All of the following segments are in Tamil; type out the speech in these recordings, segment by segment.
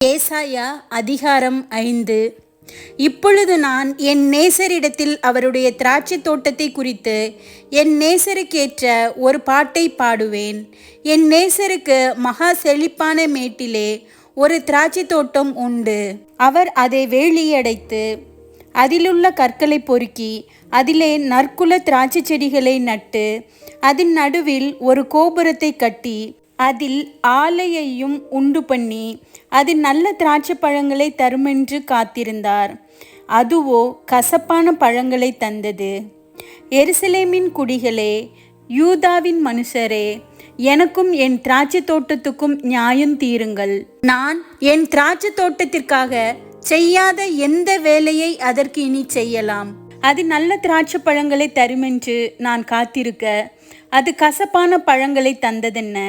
ஏசாயா அதிகாரம் 5. இப்பொழுது நான் என் நேசரிடத்தில் அவருடைய திராட்சை தோட்டத்தை குறித்து என் நேசருக்கேற்ற ஒரு பாட்டை பாடுவேன். என் நேசருக்கு மகா செழிப்பான மேட்டிலே ஒரு திராட்சை தோட்டம் உண்டு. அவர் அதை வேலியடைத்து அதிலுள்ள கற்களை பொறுக்கி அதிலே நற்குல திராட்சை செடிகளை நட்டு அதன் நடுவில் ஒரு கோபுரத்தை கட்டி அதில் ஆலையையும் உண்டு பண்ணி அது நல்ல திராட்சை பழங்களை தருமென்று காத்திருந்தார். அதுவோ கசப்பான பழங்களை தந்தது. எருசலேமின் குடிகளே, யூதாவின் மனுஷரே, எனக்கும் என் திராட்சை தோட்டத்துக்கும் நியாயம் தீருங்கள். நான் என் திராட்சை தோட்டத்திற்காக செய்யாத எந்த வேலையை அதற்கு இனி செய்யலாம்? அது நல்ல திராட்சை பழங்களை தருமென்று நான் காத்திருக்க அது கசப்பான பழங்களை தந்ததென்ன?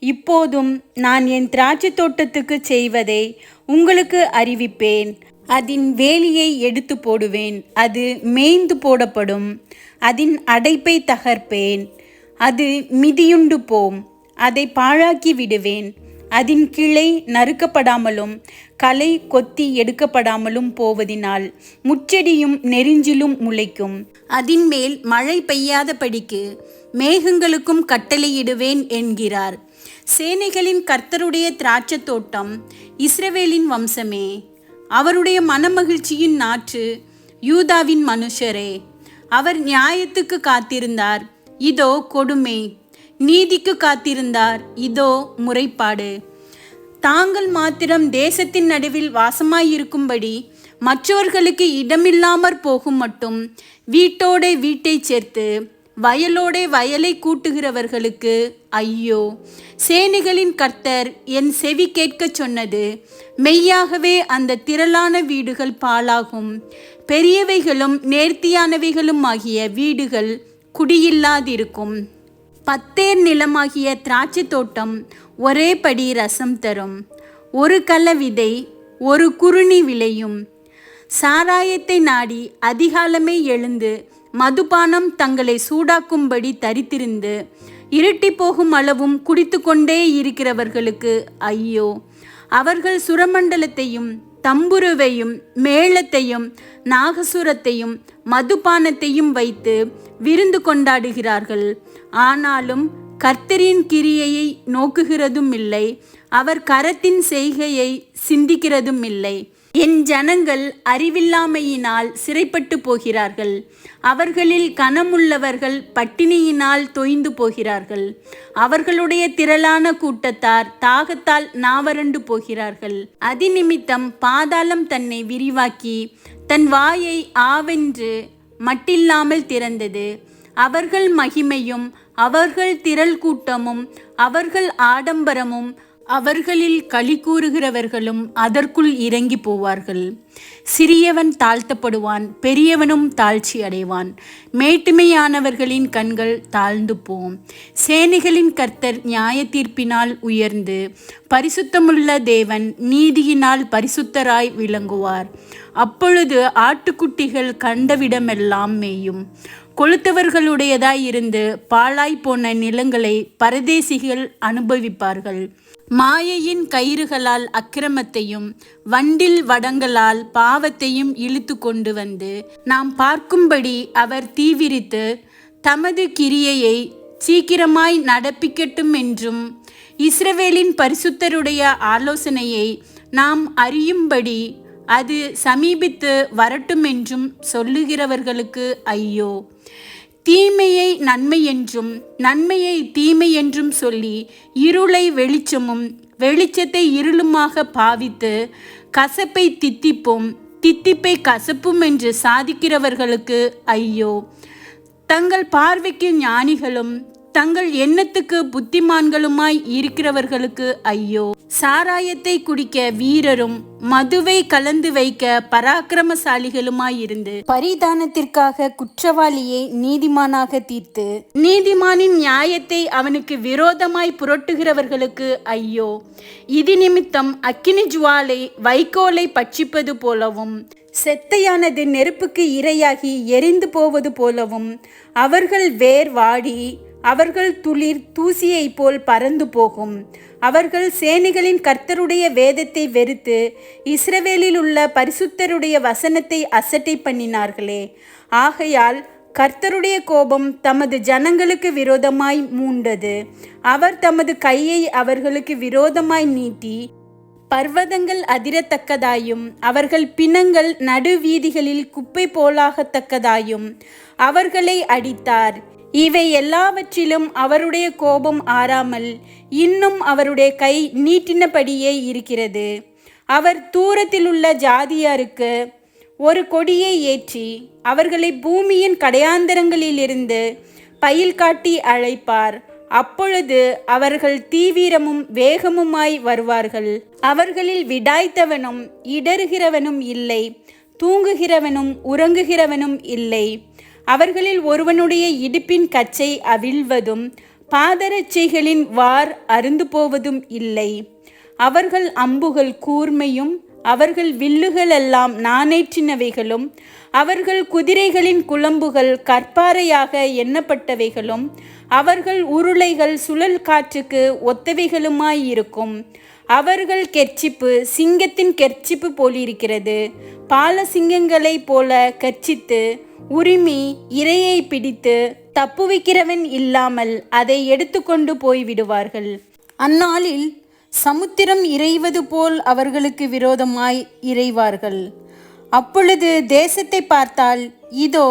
இப்போதும் நான் என் திராட்சை தோட்டத்துக்கு செய்வதை உங்களுக்கு அறிவிப்பேன். அதன் வேலியை எடுத்து போடுவேன், அது மேய்ந்து போடப்படும். அதன் அடைப்பை தகர்ப்பேன், அது மிதியுண்டு போம். அதை பாழாக்கி விடுவேன். அதன் கிளை நறுக்கப்படாமலும் களை கொத்தி எடுக்கப்படாமலும் போவதினால் முச்செடியும் நெரிஞ்சிலும் முளைக்கும். அதன் மேல் மழை பெய்யாதபடிக்கு மேகங்களுக்கும் கட்டளையிடுவேன் என்கிறார் சேனைகளின் கர்த்தருடைய திராட்சை தோட்டம். இஸ்ரவேலின் வம்சமே, அவருடைய மனமகிழ்ச்சியின் நாற்று, யூதாவின் மனுஷரே. அவர் நியாயத்துக்கு காத்திருந்தார், இதோ கொடுமை. நீதிக்கு காத்திருந்தார், இதோ முறைப்பாடு. தாங்கள் மாத்திரம் தேசத்தின் நடுவில் வாசமாயிருக்கும்படி மற்றவர்களுக்கு இடமில்லாமற் போகும் மட்டும் வீட்டோட வீட்டை சேர்த்து வயலோட வயலை கூட்டுகிறவர்களுக்கு ஐயோ. சேனைகளின் கர்த்தர் என் செவி கேட்க சொன்னது மெய்யாகவே அந்த திரளான வீடுகள் பாழாகும். பெரியவைகளும் நேர்த்தியானவைகளும் ஆகிய வீடுகள் குடியில்லாதிருக்கும். பத்தேர் நிலமாகிய திராட்சை தோட்டம் ஒரே படி ரசம் தரும். ஒரு கல விதை ஒரு குறுணி விளையும். சாராயத்தை நாடி அதிகாலமே எழுந்து மதுபானம் தங்களை சூடாக்கும்படி தரித்திருந்து இருட்டி போகும் அளவும் குடித்து கொண்டே இருக்கிறவர்களுக்கு ஐயோ. அவர்கள் சுரமண்டலத்தையும் தம்புருவையும் மேளத்தையும் நாகசுரத்தையும் மதுபானத்தையும் வைத்து விருந்து கொண்டாடுகிறார்கள். ஆனாலும் கர்த்தரின் கிரியையை நோக்குகிறதும் இல்லை, அவர் கரத்தின் செய்கையை சிந்திக்கிறதும் இல்லை. என் ஜனங்கள் அறிவில்லாமையினால் சிறைப்பட்டு போகிறார்கள். அவர்களில் கனமுள்ளவர்கள் பட்டினியினால் தொய்ந்து போகிறார்கள். அவர்களுடைய திரளான கூட்டத்தார் தாகத்தால் நாவறண்டு போகிறார்கள். அதிநிமித்தம் பாதாளம் தன்னை விரிவாக்கி தன் வாயை ஆவென்று மட்டில்லாமல் திறந்தது. அவர்கள் மகிமையும் அவர்கள் திரள் கூட்டமும் அவர்கள் ஆடம்பரமும் அவர்களில் களி கூறுகிறவர்களும் அதற்குள் இறங்கி போவார்கள். சிறியவன் தாழ்த்தப்படுவான், பெரியவனும் தாழ்ச்சி அடைவான். மேட்டுமையானவர்களின் கண்கள் தாழ்ந்து போம். சேனைகளின் கர்த்தர் நியாய தீர்ப்பினால் உயர்ந்து பரிசுத்தமுள்ள தேவன் நீதியினால் பரிசுத்தராய் விளங்குவார். அப்பொழுது ஆட்டுக்குட்டிகள் கண்டவிடமெல்லாம் மேயும். கொளுத்தவர்களுடையதாய் இருந்து பாழாய் போன நிலங்களை பரதேசிகள் அனுபவிப்பார்கள். மாயையின் கயிறுகளால் அக்கிரமத்தையும் வண்டில் வடங்களால் பாவத்தையும் இழுத்து கொண்டு வந்து நாம் பார்க்கும்படி அவர் தீவிரித்து தமது கிரியையை சீக்கிரமாய் நடப்பிக்கட்டும் என்றும் இஸ்ரவேலின் பரிசுத்தருடைய ஆலோசனையை நாம் அறியும்படி அது சமீபித்து வரட்டும் என்றும் சொல்லுகிறவர்களுக்கு ஐயோ. தீமையை நன்மை என்றும் நன்மையை தீமை என்றும் சொல்லி இருளை வெளிச்சமும் வெளிச்சத்தை இருளுமாக பாவித்து கசப்பை தித்திப்பும் தித்திப்பை கசப்பும் என்று சாதிக்கிறவர்களுக்கு ஐயோ. தங்கள் பார்வைக்கு ஞானிகளும் தங்கள் எண்ணத்துக்கு புத்திமான்களுமாய் இருக்கிறவர்களுக்கு ஐயோ. சாராயத்தை குடிக்க வீரரும் மதுவை கலந்து வைக்க பராக்கிரமசாலிகளுமாயிருந்து பரிதானத்திற்காக குற்றவாளியை நீதிமானாக தீர்த்து நீதிமானின் நியாயத்தை அவனுக்கு விரோதமாய் புரட்டுகிறவர்களுக்கு ஐயோ. இது நிமித்தம் அக்கினி ஜுவாலை வைக்கோலை பட்சிப்பது போலவும் செத்தையானது நெருப்புக்கு இரையாகி எரிந்து போவது போலவும் அவர்கள் வேர் வாடி அவர்கள் துளிர் தூசியைப் போல் பறந்து போகும். அவர்கள் சேனைகளின் கர்த்தருடைய வேதத்தை வெறுத்து இஸ்ரவேலில் உள்ள பரிசுத்தருடைய வசனத்தை அசட்டை பண்ணினார்களே. ஆகையால் கர்த்தருடைய கோபம் தமது ஜனங்களுக்கு விரோதமாய் மூண்டது. அவர் தமது கையை அவர்களுக்கு விரோதமாய் நீட்டி பர்வதங்கள் அதிரத்தக்கதாயும் அவர்கள் பிணங்கள் நடுவீதிகளில் குப்பை போலாகத்தக்கதாயும் அவர்களை அடித்தார். இவை எல்லாவற்றிலும் அவருடைய கோபம் ஆறாமல் இன்னும் அவருடைய கை நீட்டினபடியே இருக்கிறது. அவர் தூரத்திலுள்ள ஜாதியாருக்கு ஒரு கொடியை ஏற்றி அவர்களை பூமியின் கடையாந்தரங்களிலிருந்து பயில் காட்டி அழைப்பார். அப்பொழுது அவர்கள் தீவிரமும் வேகமுமாய் வருவார்கள். அவர்களில் விடாய்த்தவனும் இடறுகிறவனும் இல்லை, தூங்குகிறவனும் உறங்குகிறவனும் இல்லை. அவர்களில் ஒருவனுடைய இடுப்பின் கச்சை அவிழ்வதும் பாதரட்சைகளின் வார் அருந்து போவதும் இல்லை. அவர்கள் அம்புகள் கூர்மையும் அவர்கள் வில்லுகளெல்லாம் நாணேற்றினவைகளும் அவர்கள் குதிரைகளின் குளம்புகள் கற்பாறையாக எண்ணப்பட்டவைகளும் அவர்கள் உருளைகள் சுழல் காற்றுக்கு ஒத்தவைகளுமாயிருக்கும். அவர்கள் கெர்ச்சிப்பு சிங்கத்தின் கெர்ச்சிப்பு போலிருக்கிறது. பால சிங்கங்களைப் போல கர்ச்சித்து உரிமை இரையை பிடித்து தப்புவிக்கிறவன் இல்லாமல் அதை எடுத்துக்கொண்டு போய்விடுவார்கள். அந்நாளில் சமுத்திரம் இறைவது போல் அவர்களுக்கு விரோதமாய் இறைவார்கள். அப்பொழுது தேசத்தை பார்த்தால் இதோ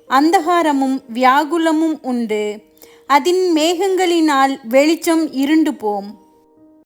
அந்தகாரமும் வியாகுலமும் உண்டு. அதன் மேகங்களினால் வெளிச்சம் இருண்டு போம்.